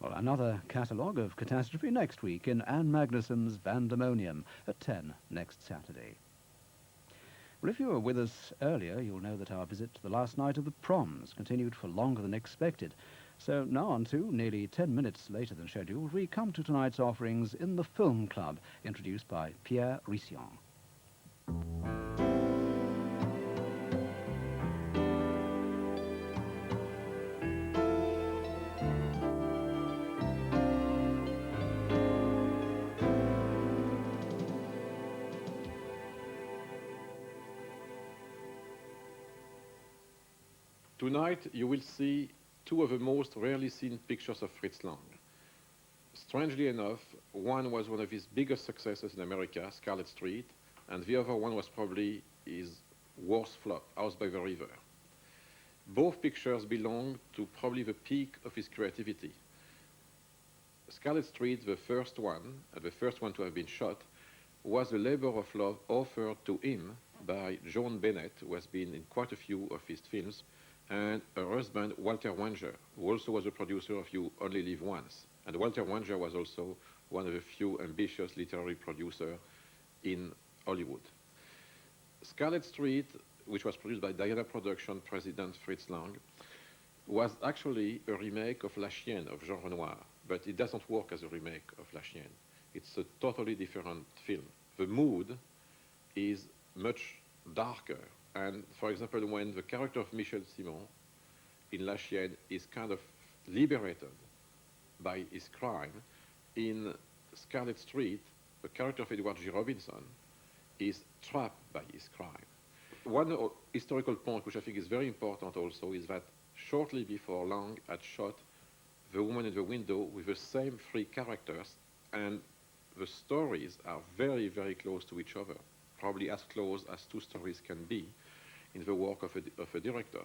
Well, another catalogue of catastrophe next week in Anne Magnuson's Vandemonium at 10 next Saturday. Well, if you were with us earlier, you'll know that our visit to the last night of the proms continued for longer than expected. So now on to, nearly 10 minutes later than scheduled, we come to tonight's offerings in the Film Club, introduced by Pierre Rissient. Tonight you will see two of the most rarely seen pictures of Fritz Lang. Strangely enough, one was one of his biggest successes in America, Scarlet Street, and the other one was probably his worst flop, House by the River. Both pictures belong to probably the peak of his creativity. Scarlet Street, the first one to have been shot, was a labor of love offered to him by Joan Bennett, who has been in quite a few of his films, and her husband, Walter Wanger, who also was a producer of You Only Live Once. And Walter Wanger was also one of the few ambitious literary producers in Hollywood. Scarlet Street, which was produced by Diana Production president Fritz Lang, was actually a remake of La Chienne of Jean Renoir, but it doesn't work as a remake of La Chienne. It's a totally different film. The mood is much darker. And for example, when the character of Michel Simon in La Chienne is kind of liberated by his crime, in Scarlet Street, the character of Edward G. Robinson is trapped by his crime. One historical point which I think is very important also is that shortly before Lang had shot The Woman in the Window with the same three characters, and the stories are very, very close to each other, probably as close as two stories can be in the work of a director.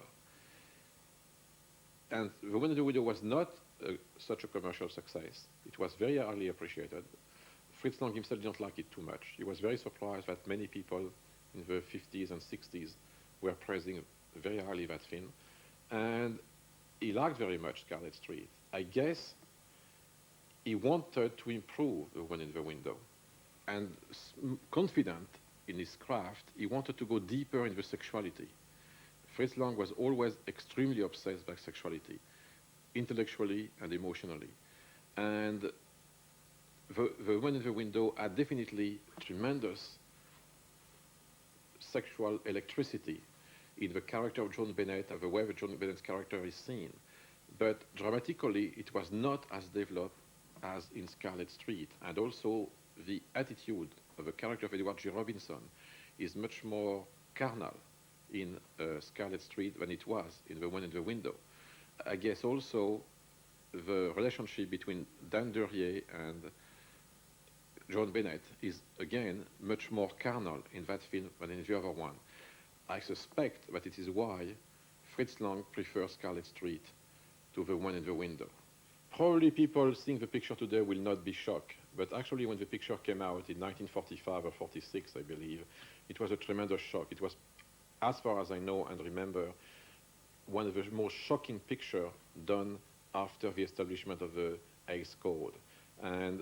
And The Woman in the Window was not such a commercial success. It was very highly appreciated. Fritz Lang himself didn't like it too much. He was very surprised that many people in the 50s and 60s were praising very highly that film. And he liked very much Scarlet Street. I guess he wanted to improve The Woman in the Window. And confident in his craft, he wanted to go deeper in the sexuality. Fritz Lang was always extremely obsessed by sexuality, intellectually and emotionally. And the Woman in the Window had definitely tremendous sexual electricity in the character of Joan Bennett and the way that Joan Bennett's character is seen. But dramatically, it was not as developed as in Scarlet Street. And also, the attitude of the character of Edward G. Robinson is much more carnal in Scarlet Street than it was in The Woman in the Window. I guess also the relationship between Dan Durier and Joan Bennett is, again, much more carnal in that film than in the other one. I suspect that it is why Fritz Lang prefers Scarlet Street to The Woman in the Window. Probably people seeing the picture today will not be shocked, but actually when the picture came out in 1945 or 46, I believe, it was a tremendous shock. It was, as far as I know and remember, one of the most shocking pictures done after the establishment of the Hays Code. And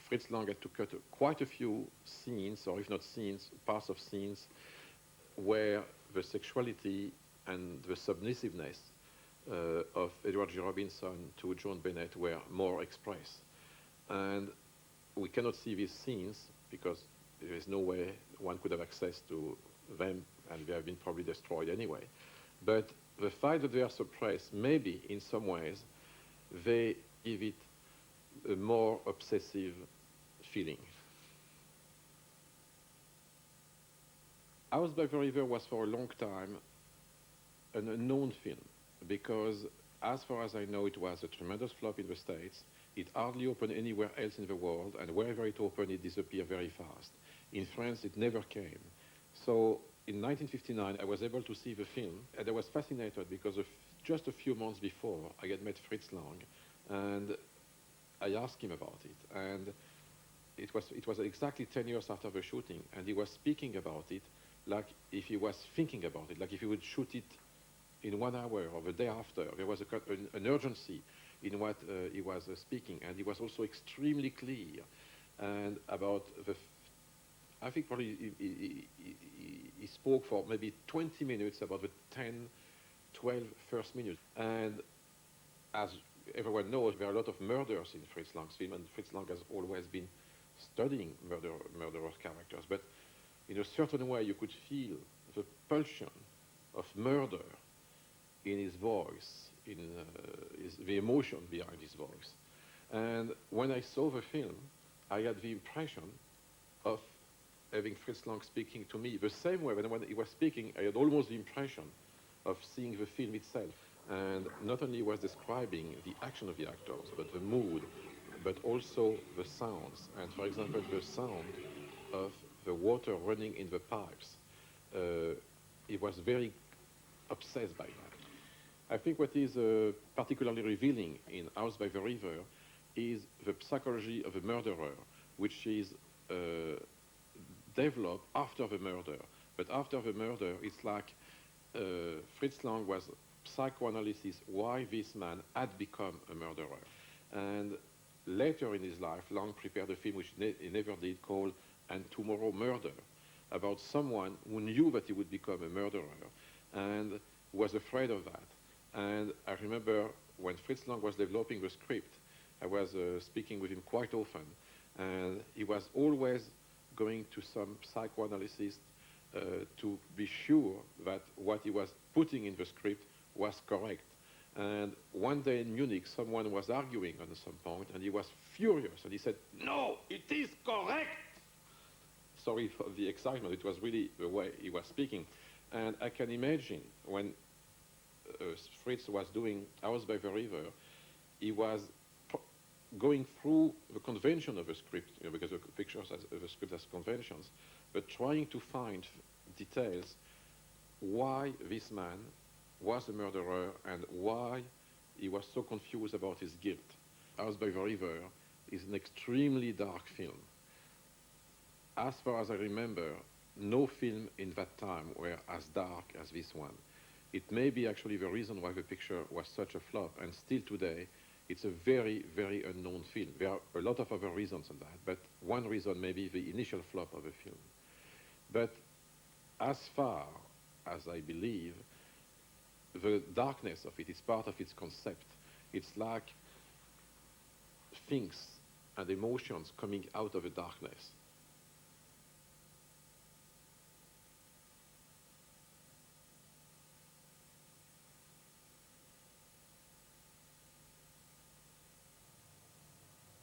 Fritz Lang had to cut quite a few scenes, or if not scenes, parts of scenes, where the sexuality and the submissiveness of Edward G. Robinson to Joan Bennett were more expressed. And we cannot see these scenes because there is no way one could have access to them, and they have been probably destroyed anyway. But the fact that they are suppressed, maybe in some ways, they give it a more obsessive feeling. House by the River was for a long time an unknown film because, as far as I know, it was a tremendous flop in the States. It hardly opened anywhere else in the world, and wherever it opened, it disappeared very fast. In France, it never came. So in 1959, I was able to see the film, and I was fascinated because just a few months before, I had met Fritz Lang, and I asked him about it. And it was exactly 10 years after the shooting, and he was speaking about it like if he was thinking about it, like if he would shoot it in 1 hour or the day after. There was an urgency in what he was speaking, and he was also extremely clear and about I think probably he spoke for maybe 20 minutes about the 10, 12 first minutes. And as everyone knows, there are a lot of murders in Fritz Lang's film, and Fritz Lang has always been studying murderous characters. But in a certain way, you could feel the pulsion of murder in his voice, in the emotion behind his voice. And when I saw the film, I had the impression of having Fritz Lang speaking to me the same way. When he was speaking, I had almost the impression of seeing the film itself. And not only was describing the action of the actors, but the mood, but also the sounds. And for example, the sound of the water running in the pipes. He was very obsessed by that. I think what is particularly revealing in House by the River is the psychology of a murderer, which is developed after the murder. But after the murder, it's like Fritz Lang was psychoanalysis why this man had become a murderer. And later in his life, Lang prepared a film which he never did called And Tomorrow Murder, about someone who knew that he would become a murderer and was afraid of that. And I remember when Fritz Lang was developing the script, I was speaking with him quite often, and he was always going to some psychoanalyst to be sure that what he was putting in the script was correct. And one day in Munich, someone was arguing on some point, and he was furious, and he said, "No, it is correct!" Sorry for the excitement, it was really the way he was speaking. And I can imagine when Fritz was doing House by the River, he was going through the convention of the script, because the pictures the script has conventions, but trying to find details why this man was a murderer and why he was so confused about his guilt. House by the River is an extremely dark film. As far as I remember, no film in that time were as dark as this one. It may be actually the reason why the picture was such a flop, and still today, it's a very, very unknown film. There are a lot of other reasons on that, but one reason may be the initial flop of the film. But as far as I believe, the darkness of it is part of its concept. It's like things and emotions coming out of the darkness.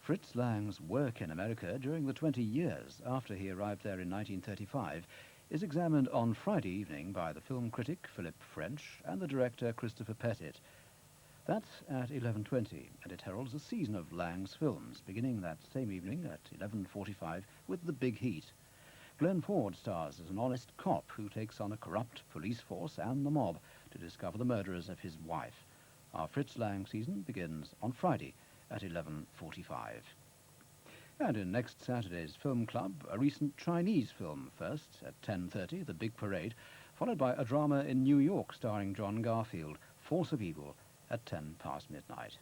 Fritz Lang's work in America during the 20 years after he arrived there in 1935 is examined on Friday evening by the film critic Philippe French and the director Christopher Pettit. That's at 11:20, and it heralds a season of Lang's films, beginning that same evening at 11:45 with The Big Heat. Glenn Ford stars as an honest cop who takes on a corrupt police force and the mob to discover the murderers of his wife. Our Fritz Lang season begins on Friday at 11:45. And in next Saturday's Film Club, a recent Chinese film first at 10:30, The Big Parade, followed by a drama in New York starring John Garfield, Force of Evil, at 10 past midnight.